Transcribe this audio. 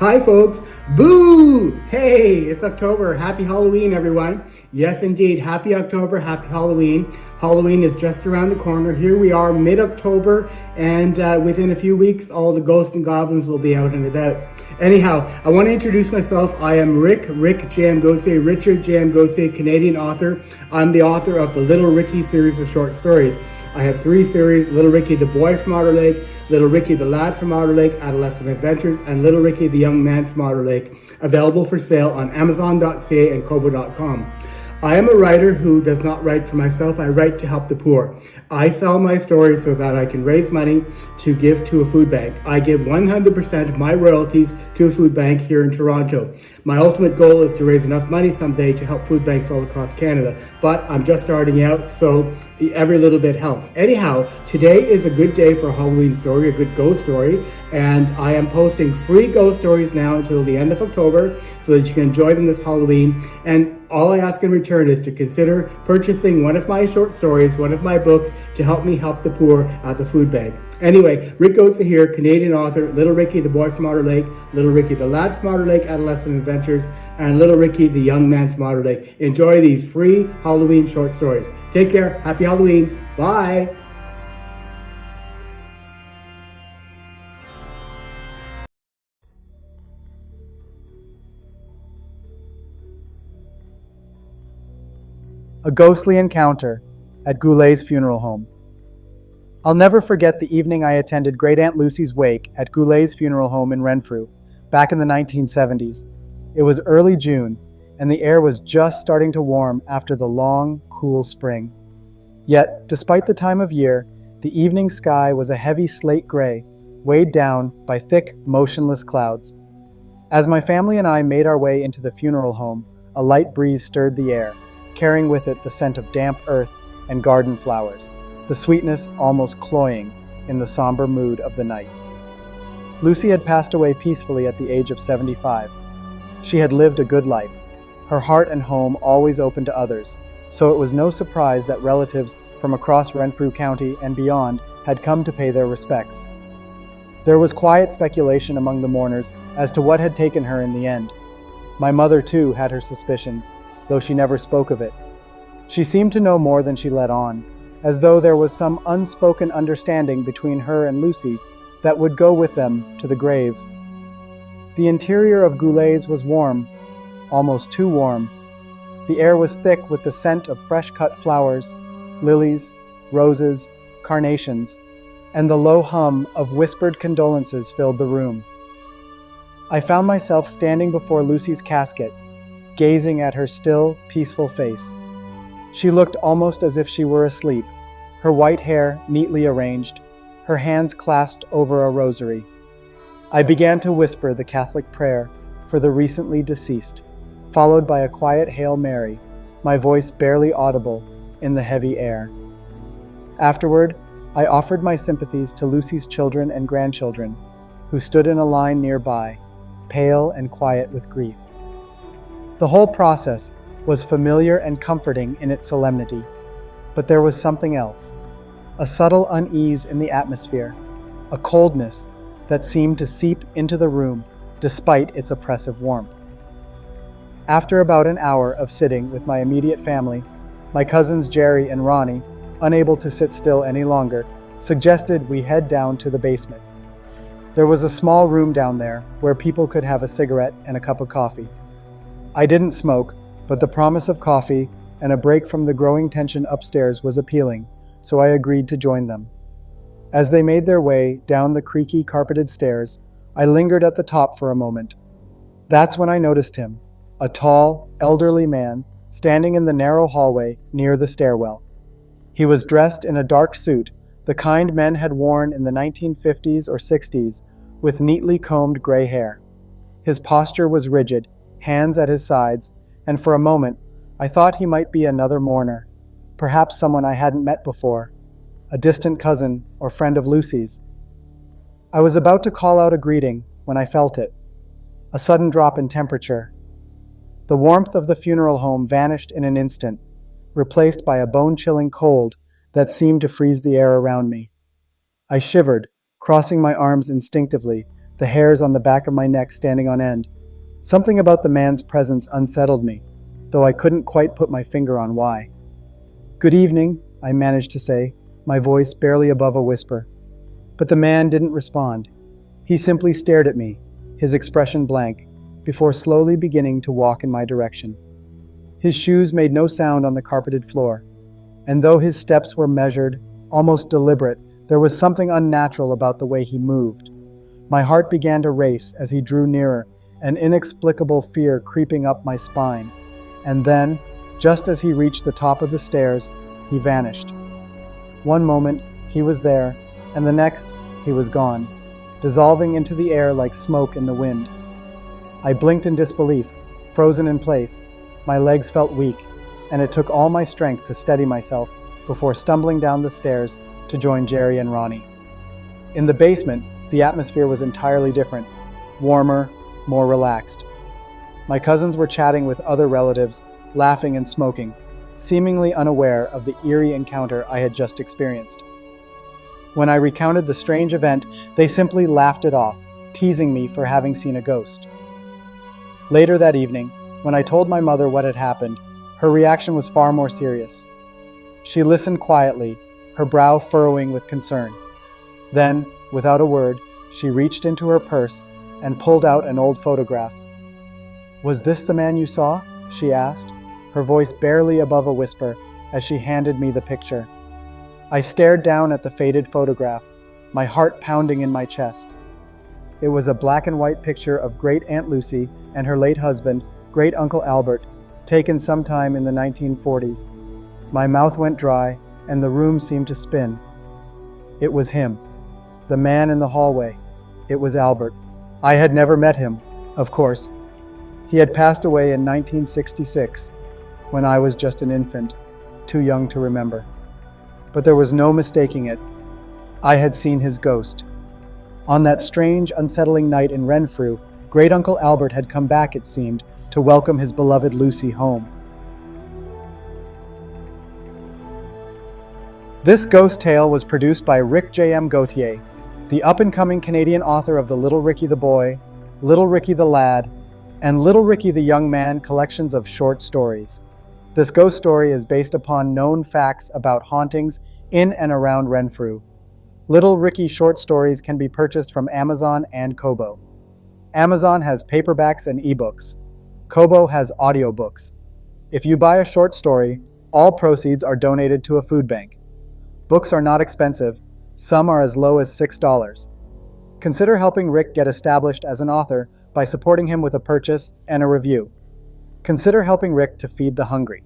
Hi, folks. Boo! Hey, it's October. Happy Halloween, everyone. Yes, indeed. Happy October. Happy Halloween. Halloween is just around the corner. Here we are, mid-October, and within a few weeks, all the ghosts and goblins will be out and about. Anyhow, I want to introduce myself. I am Rick J.M. Gauthier, Richard J.M. Gauthier, Canadian author. I'm the author of the Little Ricky series of short stories. I have 3 series: Little Ricky the Boy from Otter Lake, Little Ricky the Lad from Otter Lake, Adolescent Adventures, and Little Ricky the Young Man from Otter Lake, available for sale on Amazon.ca and Kobo.com. I am a writer who does not write for myself. I write to help the poor. I sell my stories so that I can raise money to give to a food bank. I give 100% of my royalties to a food bank here in Toronto. My ultimate goal is to raise enough money someday to help food banks all across Canada, but I'm just starting out, so every little bit helps. Anyhow, today is a good day for a Halloween story, a good ghost story, and I am posting free ghost stories now until the end of October so that you can enjoy them this Halloween. And all I ask in return is to consider purchasing one of my short stories, one of my books, to help me help the poor at the food bank. Anyway, Rick Gauthier here, Canadian author, Little Ricky the Boy from Otter Lake, Little Ricky the Lad from Otter Lake, Adolescent Adventures, and Little Ricky the Young Man from Otter Lake. Enjoy these free Halloween short stories. Take care. Happy Halloween. Bye. A ghostly encounter at Goulet's funeral home. I'll never forget the evening I attended Great Aunt Lucy's wake at Goulet's funeral home in Renfrew, back in the 1970s. It was early June, and the air was just starting to warm after the long, cool spring. Yet, despite the time of year, the evening sky was a heavy slate gray, weighed down by thick, motionless clouds. As my family and I made our way into the funeral home, a light breeze stirred the air, carrying with it the scent of damp earth and garden flowers, the sweetness almost cloying in the somber mood of the night. Lucy had passed away peacefully at the age of 75. She had lived a good life, her heart and home always open to others, so it was no surprise that relatives from across Renfrew County and beyond had come to pay their respects. There was quiet speculation among the mourners as to what had taken her in the end. My mother, too, had her suspicions, though she never spoke of it. She seemed to know more than she let on, as though there was some unspoken understanding between her and Lucy that would go with them to the grave. The interior of Goulet's was warm, almost too warm. The air was thick with the scent of fresh-cut flowers, lilies, roses, carnations, and the low hum of whispered condolences filled the room. I found myself standing before Lucy's casket, gazing at her still, peaceful face. She looked almost as if she were asleep, her white hair neatly arranged, her hands clasped over a rosary. I began to whisper the Catholic prayer for the recently deceased, followed by a quiet Hail Mary, my voice barely audible in the heavy air. Afterward, I offered my sympathies to Lucy's children and grandchildren, who stood in a line nearby, pale and quiet with grief. The whole process was familiar and comforting in its solemnity, but there was something else, a subtle unease in the atmosphere, a coldness that seemed to seep into the room despite its oppressive warmth. After about an hour of sitting with my immediate family, my cousins Jerry and Ronnie, unable to sit still any longer, suggested we head down to the basement. There was a small room down there where people could have a cigarette and a cup of coffee. I didn't smoke, but the promise of coffee and a break from the growing tension upstairs was appealing, so I agreed to join them. As they made their way down the creaky carpeted stairs, I lingered at the top for a moment. That's when I noticed him, a tall, elderly man, standing in the narrow hallway near the stairwell. He was dressed in a dark suit, the kind men had worn in the 1950s or 60s, with neatly combed gray hair. His posture was rigid, hands at his sides, and for a moment, I thought he might be another mourner, perhaps someone I hadn't met before, a distant cousin or friend of Lucy's. I was about to call out a greeting when I felt it, a sudden drop in temperature. The warmth of the funeral home vanished in an instant, replaced by a bone-chilling cold that seemed to freeze the air around me. I shivered, crossing my arms instinctively, the hairs on the back of my neck standing on end. Something about the man's presence unsettled me, though I couldn't quite put my finger on why. "Good evening," I managed to say, my voice barely above a whisper. But the man didn't respond. He simply stared at me, his expression blank, before slowly beginning to walk in my direction. His shoes made no sound on the carpeted floor, and though his steps were measured, almost deliberate, there was something unnatural about the way he moved. My heart began to race as he drew nearer, an inexplicable fear creeping up my spine. And then, just as he reached the top of the stairs, he vanished. One moment, he was there, and the next, he was gone, dissolving into the air like smoke in the wind. I blinked in disbelief, frozen in place. My legs felt weak, and it took all my strength to steady myself before stumbling down the stairs to join Jerry and Ronnie. In the basement, the atmosphere was entirely different, warmer, more relaxed. My cousins were chatting with other relatives, laughing and smoking, seemingly unaware of the eerie encounter I had just experienced. When I recounted the strange event, they simply laughed it off, teasing me for having seen a ghost. Later that evening, when I told my mother what had happened, her reaction was far more serious. She listened quietly, her brow furrowing with concern. Then, without a word, she reached into her purse and pulled out an old photograph. "Was this the man you saw?" she asked, her voice barely above a whisper as she handed me the picture. I stared down at the faded photograph, my heart pounding in my chest. It was a black and white picture of Great Aunt Lucy and her late husband, Great Uncle Albert, taken sometime in the 1940s. My mouth went dry, and the room seemed to spin. It was him, the man in the hallway. It was Albert. I had never met him, of course. He had passed away in 1966, when I was just an infant, too young to remember. But there was no mistaking it. I had seen his ghost. On that strange, unsettling night in Renfrew, Great Uncle Albert had come back, it seemed, to welcome his beloved Lucy home. This ghost tale was produced by Rick J.M. Gauthier, the up-and-coming Canadian author of the Little Ricky the Boy, Little Ricky the Lad, and Little Ricky the Young Man collections of short stories. This ghost story is based upon known facts about hauntings in and around Renfrew. Little Ricky short stories can be purchased from Amazon and Kobo. Amazon has paperbacks and ebooks. Kobo has audiobooks. If you buy a short story, all proceeds are donated to a food bank. Books are not expensive. Some are as low as $6. Consider helping Rick get established as an author by supporting him with a purchase and a review. Consider helping Rick to feed the hungry.